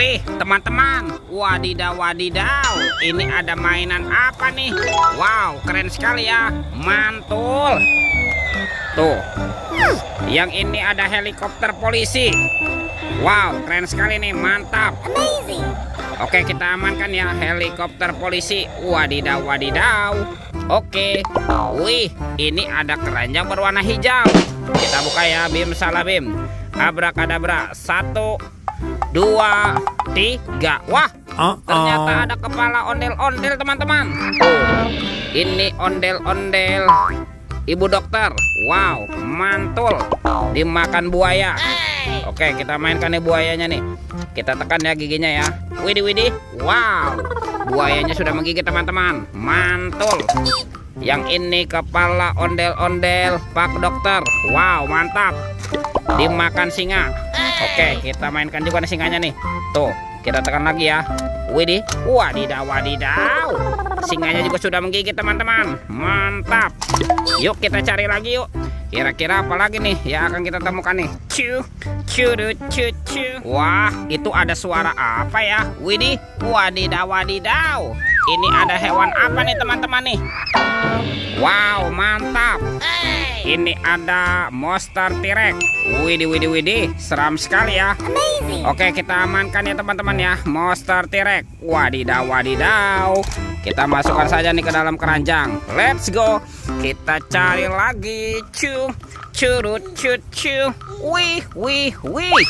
Wih, teman-teman, wadidaw wadidaw, ini ada mainan apa nih? Wow, keren sekali ya, mantul. Tuh, yang ini ada helikopter polisi. Wow, keren sekali nih, mantap. Amazing. Oke, kita amankan ya helikopter polisi. Wadidaw wadidaw. Oke, wih, ini ada keranjang berwarna hijau. Kita buka ya, Bim salah Bim. Abrakadabra, 1, 2, 3. Wah, ternyata ada kepala ondel-ondel teman-teman. Ini ondel-ondel ibu dokter. Wow, mantul. Dimakan buaya. Oke, kita mainkan nih buayanya nih. Kita tekan ya giginya ya. Widih widih. Wow, buayanya sudah menggigit teman-teman. Mantul. Yang ini kepala ondel-ondel Pak Dokter. Wow, mantap. Dimakan singa. Oke, kita mainkan juga nih singanya nih. Tuh, kita tekan lagi ya. Widih, wadidaw wadidaw. Singanya juga sudah menggigit teman-teman. Mantap. Yuk kita cari lagi yuk. Kira-kira apa lagi nih yang akan kita temukan nih? Cu, curut, cu, cu. Wah, itu ada suara apa ya? Widih, wadidaw wadidaw. Ini ada hewan apa nih teman-teman nih? Wow, mantap. Ini ada monster T-Rex. Widih, widih, widih, seram sekali ya. Amazing. Oke, kita amankan ya teman-teman ya, monster T-Rex. Wadidaw, wadidaw. Kita masukkan saja nih ke dalam keranjang. Let's go. Kita cari lagi. Cu, curut, cu, cu. Wih, wih, wih.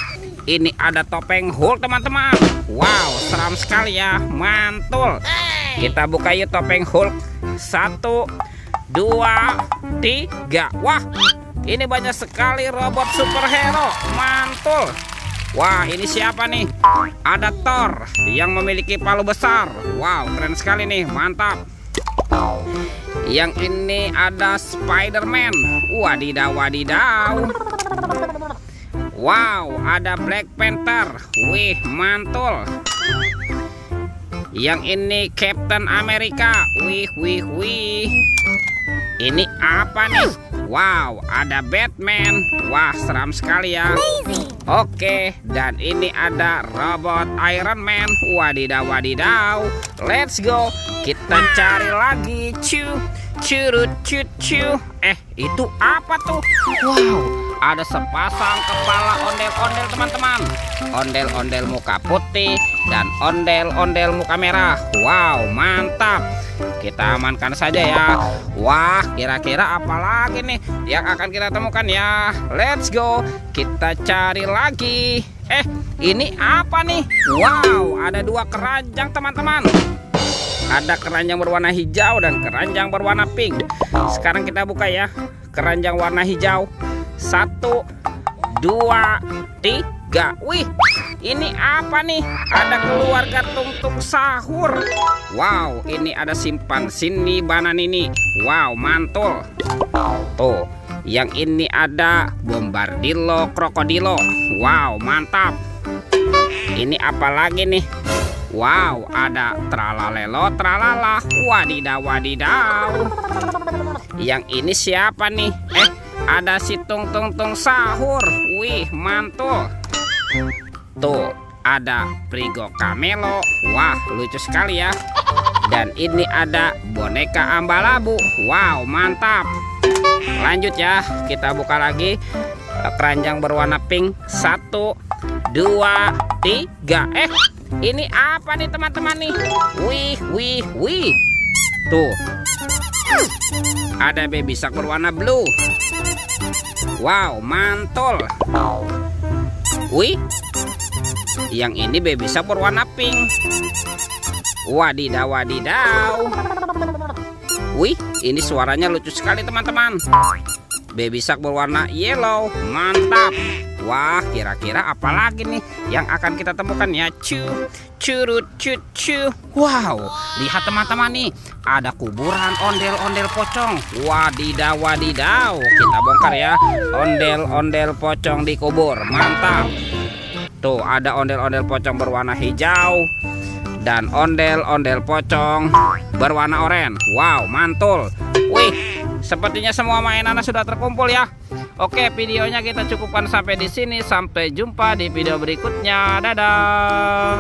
Ini ada topeng Hulk teman-teman. Wow, seram sekali ya, mantul. Kita buka yuk topeng Hulk. 1, 2, 3. Wah, ini banyak sekali robot superhero. Mantul. Wah, ini siapa nih? Ada Thor yang memiliki palu besar. Wow, keren sekali nih, mantap. Yang ini ada Spider-Man. Wadidaw wadidaw. Wow, ada Black Panther. Wih, mantul. Yang ini Captain America. Wih, wih, wih. Ini apa nih? Wow, ada Batman. Wah, seram sekali ya. Oke, dan ini ada robot Iron Man. Wadidaw wadidaw. Let's go. Kita cari lagi. Cu, curut, cu, cu. Itu apa tuh? Wow, ada sepasang kepala ondel-ondel teman-teman. Ondel-ondel muka putih dan ondel-ondel muka merah. Wow, mantap. Kita amankan saja ya. Wah, kira-kira apa lagi nih yang akan kita temukan ya? Let's go. Kita cari lagi. Ini apa nih? Wow, ada 2 keranjang teman-teman. Ada keranjang berwarna hijau dan keranjang berwarna pink. Sekarang kita buka ya. Keranjang warna hijau. 1, 2, 3. Wih, ini apa nih? Ada keluarga Tung-Tung Sahur. Wow, ini ada Simpansin Bananini. Wow, mantul. Tuh, yang ini ada Bombardilo Krokodilo. Wow, mantap. Ini apa lagi nih? Wow, ada Tralalelo Tralala. Wadidaw wadidaw. Yang ini siapa nih? Ada si Tung-Tung Sahur. Wih, mantul. Tuh, ada Prigo Camelo. Wah, lucu sekali ya. Dan ini ada boneka Ambalabu. Wow, mantap. Lanjut ya, kita buka lagi. Keranjang berwarna pink. 1, 2, 3. Ini apa nih teman-teman nih? Wih, wih, wih. Tuh, ada baby shark berwarna blue. Wow, mantul. Wih, yang ini baby shark berwarna pink. Wadidaw wadidaw. Wih, ini suaranya lucu sekali teman-teman. Baby shark berwarna yellow. Mantap. Wah, kira-kira apa lagi nih yang akan kita temukan ya? Cu, curut, cu, cu. Wow, lihat teman-teman nih, ada kuburan ondel-ondel pocong. Wadidaw wadidaw. Kita bongkar ya, ondel-ondel pocong di kubur. Mantap. Tuh, ada ondel-ondel pocong berwarna hijau dan ondel-ondel pocong berwarna oranye. Wow, mantul. Wih, sepertinya semua mainannya sudah terkumpul ya. Oke, videonya kita cukupkan sampai di sini. Sampai jumpa di video berikutnya. Dadah.